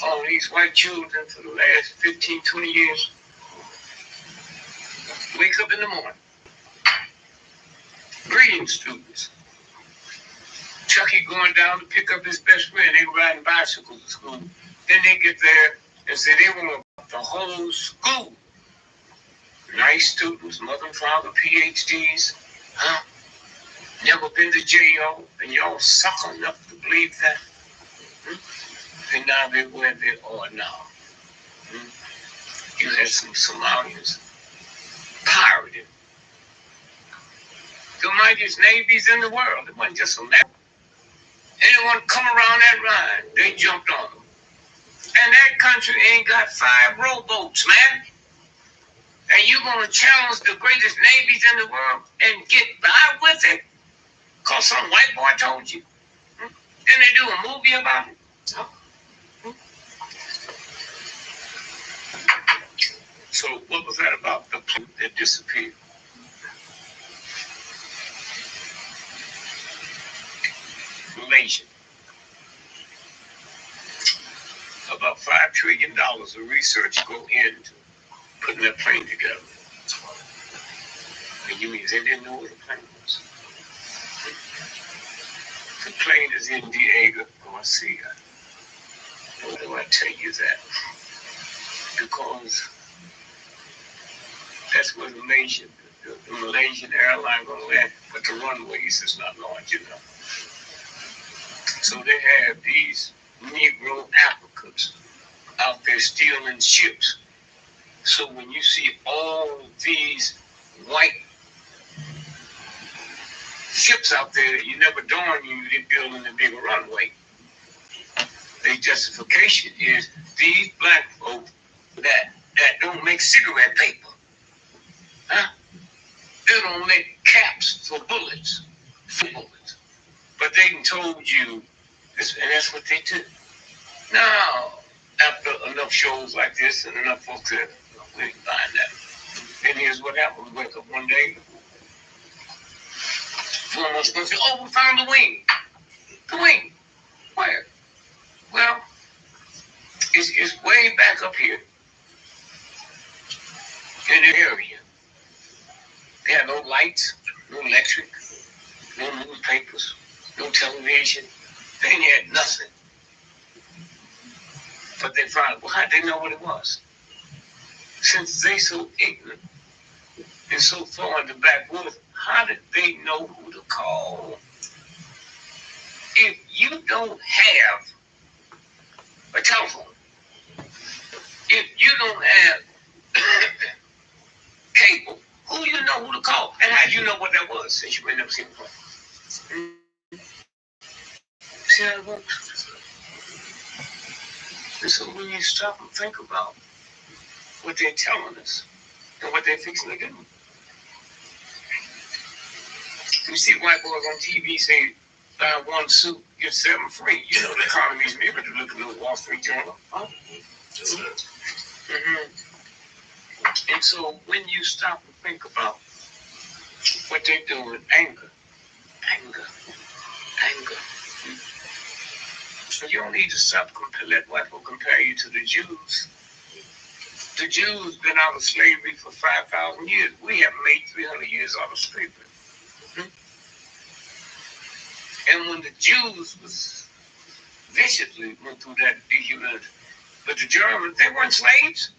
all these white children for the last 15, 20 years wake up in the morning. Greetings, students. Chucky going down to pick up his best friend. They riding bicycles to school. Then they get there and say they want the whole school. Nice students, mother and father, PhDs, huh? Never been to jail, and y'all sucker enough to believe that. And now they're where they are now. You had some Somalians pirated. The mightiest navies in the world. It wasn't just America. Anyone come around that line, they jumped on them. And that country ain't got 5 rowboats, man. And you gonna challenge the greatest navies in the world and get by with it? Cause some white boy told you. Then they do a movie about it. So what was that about? The plane that disappeared. Malaysia. About $5 trillion of research go into putting that plane together. And you mean they didn't know what the plane was? The plane is in Diego Garcia. Why do I tell you that? Because that's where the Malaysian airline gonna land, but the runways is not large enough. So they have these Negro Africans out there stealing ships. So when you see all these white ships out there, you never dawn on you they're building a bigger runway. Their justification is these black folk that don't make cigarette paper. Huh? They don't make caps for bullets. But they can told you this, and that's what they do. Now, after enough shows like this and enough folks that we find that. And here's what happened. We wake up one day. 4 months ago, say, oh, we found the wing. The wing. Where? Well, it's way back up here in the area. They had no lights, no electric, no newspapers, no television. They ain't had nothing. But they found, well, how'd they know what it was? Since they so ignorant and so far in the backwoods, how did they know who to call? If you don't have a telephone, if you don't have cable, who you know who to call? And how do you know what that was since you may never seen it before? See how it works? And so when you stop and think about what they're telling us and what they're fixing to do. You see white boys on TV say, buy 1 suit, get 7 free. You know the economy's mirror to look at the Wall Street Journal. Huh? And so when you stop and think about what they're doing, anger. So you don't need to stop let white people compare you to the Jews. The Jews been out of slavery for 5,000 years. We haven't made 300 years out of slavery. And when the Jews was viciously went through that dehumanization, but the Germans, they weren't slaves.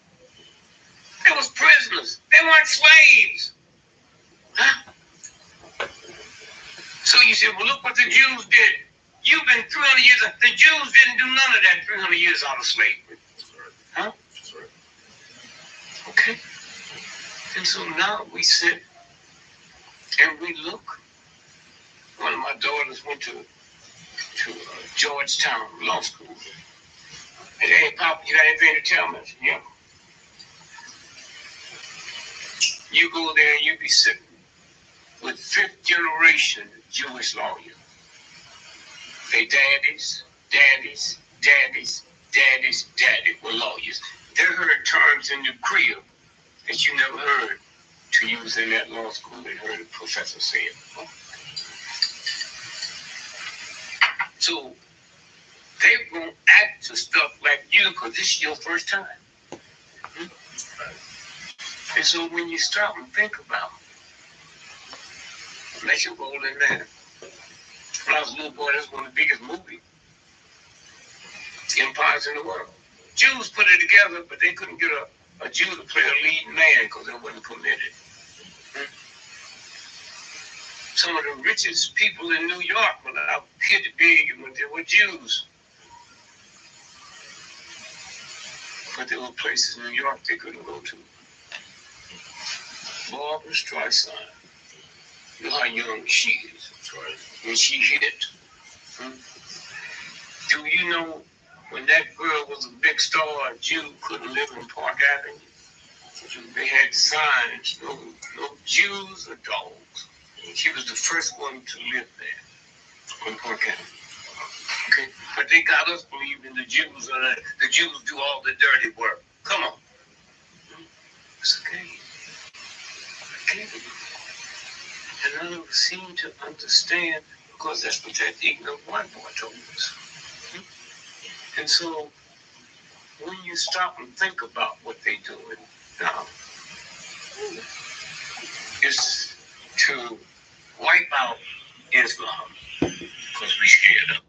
They was prisoners. They weren't slaves. Huh? So you said, well, look what the Jews did. You've been 300 years. The Jews didn't do none of that 300 years out of slavery. Huh? Okay. And so now we sit and we look. One of my daughters went to Georgetown Law School. And hey, Papa, you got anything to tell me? I said, yeah. You go there and you be sitting with 5th generation Jewish lawyers. They daddies were lawyers. They heard terms in the crib that you never heard to use in that law school. They heard a professor say it. So They won't act to stuff like you because this is your first time. Hmm? And so when you stop and think about it, let your role in that. When I was a little boy, that's one of the biggest movies, empires in the world. Jews put it together, but they couldn't get a Jew to play a lead man because it wasn't permitted. Hmm? Some of the richest people in New York, when I hit the big, when they were Jews. But there were places in New York they couldn't go to. Barbara Streisand. You know how young she is. When she hit. Hmm? Do you know when that girl was a big star, a Jew couldn't live in Park Avenue? They had signs, no Jews or dogs. She was the first one to live there on Park Avenue. Okay? But they got us believing the Jews do all the dirty work. Come on. It's okay. Okay. And none of us seem to understand because that's what that ignorant white boy told us. And so when you stop and think about what they're doing now, is to wipe out Islam because we scared of.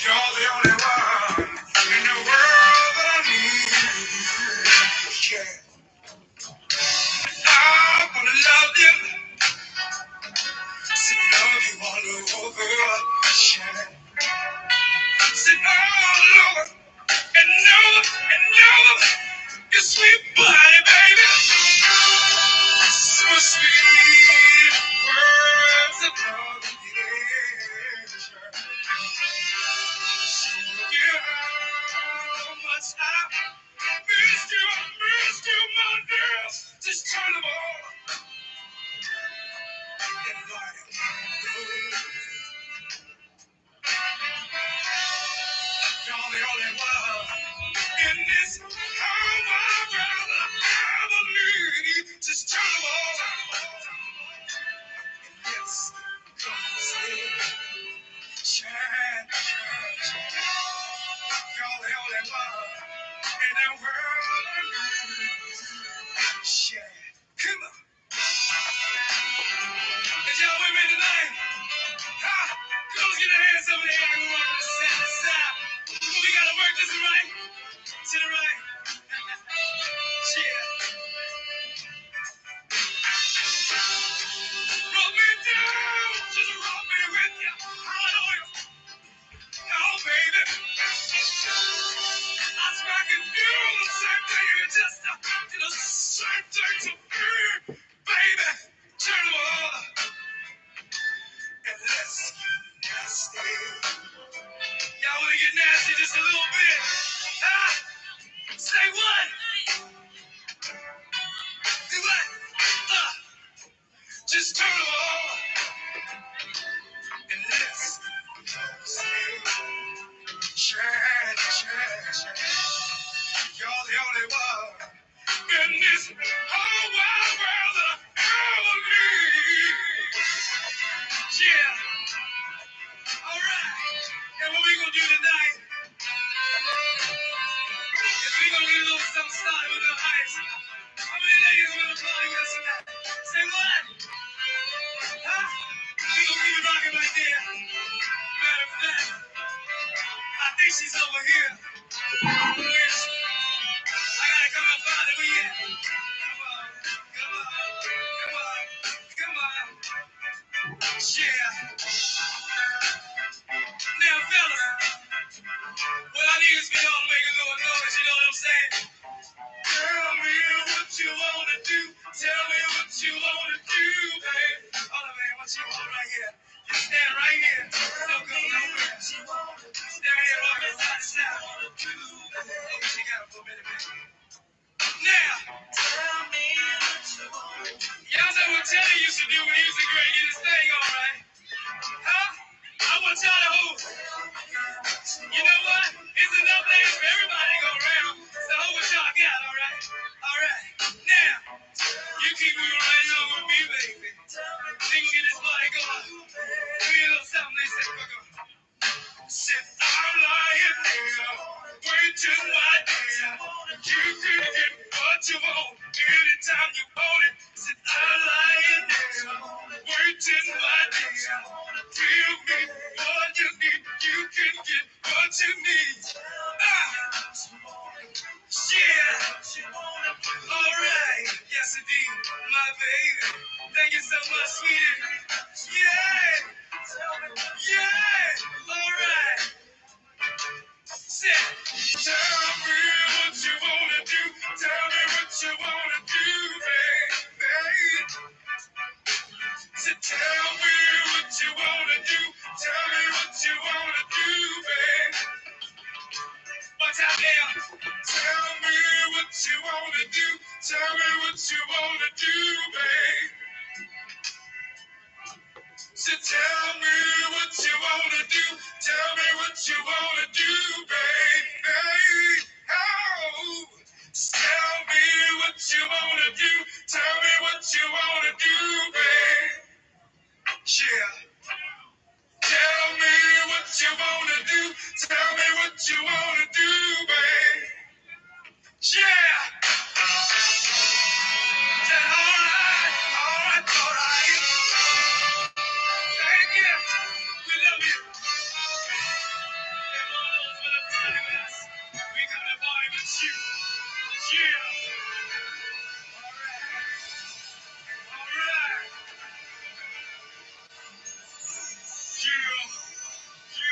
You're the only one in the world that I need. Yeah. I wanna love you, to love you all over. Yeah. Sit all over and never, your sweet body, baby. So sweet, words of love, yeah. Yeah, how much I missed you, my girl. Just turn them on and light. You're the only one in this whole wide world I ever need. Just turn them on. Yes, come shine, shine. You're the only one in the world I need. Shine. Come on. Is y'all with me tonight? Ha! Come on, get your hands up in the air and walk to the side. We gotta work this right. To the right. Yeah. Rub me down. Just rub me with you. Hallelujah. Oh, baby. I swear I can do the same thing. You just do the same thing to me. Baby. Turn them on. And let's get nasty. Y'all wanna get nasty just a little bit? Huh? Say what? Do what? Just turn them on. And let's shine, shine, shine. You're the only one in this whole wide world that I ever need. Yeah, all right. And what we gonna do tonight is we gonna get a little something started with the ice. How many ladies wanna party with us tonight? Say what? Huh? We gonna keep it rocking right there. Matter of fact, I think she's over here. Where is she? I gotta come and find her. Where you at? Come on, come on, come on, come on. want y'all to hold. You know what? It's enough days for everybody to go around. So hold what y'all got, all right? All right. Now, you keep moving right along with me, baby. We can get this party going. Do a little something they said we're going. Said I'm lying there, waiting right there. You can get what you want anytime you want it. Said I'm lying there, waiting right there. Feel me what you need. You can get what you need. Yeah. All right. Yes, indeed, my baby. Thank you so much, sweetie. Yeah. Yeah. All right. Say, tell me what you wanna do. Tell me what you wanna do, baby. Say, tell me what you wanna do. Tell me what you wanna do, baby. One time now. Tell me what you wanna do. Tell me what you wanna do, babe. So tell me what you wanna do. Tell me what you wanna do, babe. Oh, tell me what you wanna do. Tell me what you wanna do, babe. Yeah. Tell me what you wanna do. Tell me what you wanna do, babe. Yeah. All right. Thank you. We love you. And all those that are party with us, we come to party with you. Yeah. All right. Yeah. Yeah.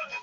Ah.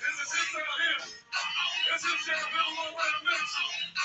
This is his sound here. This is Jeff Bill, one way to mix.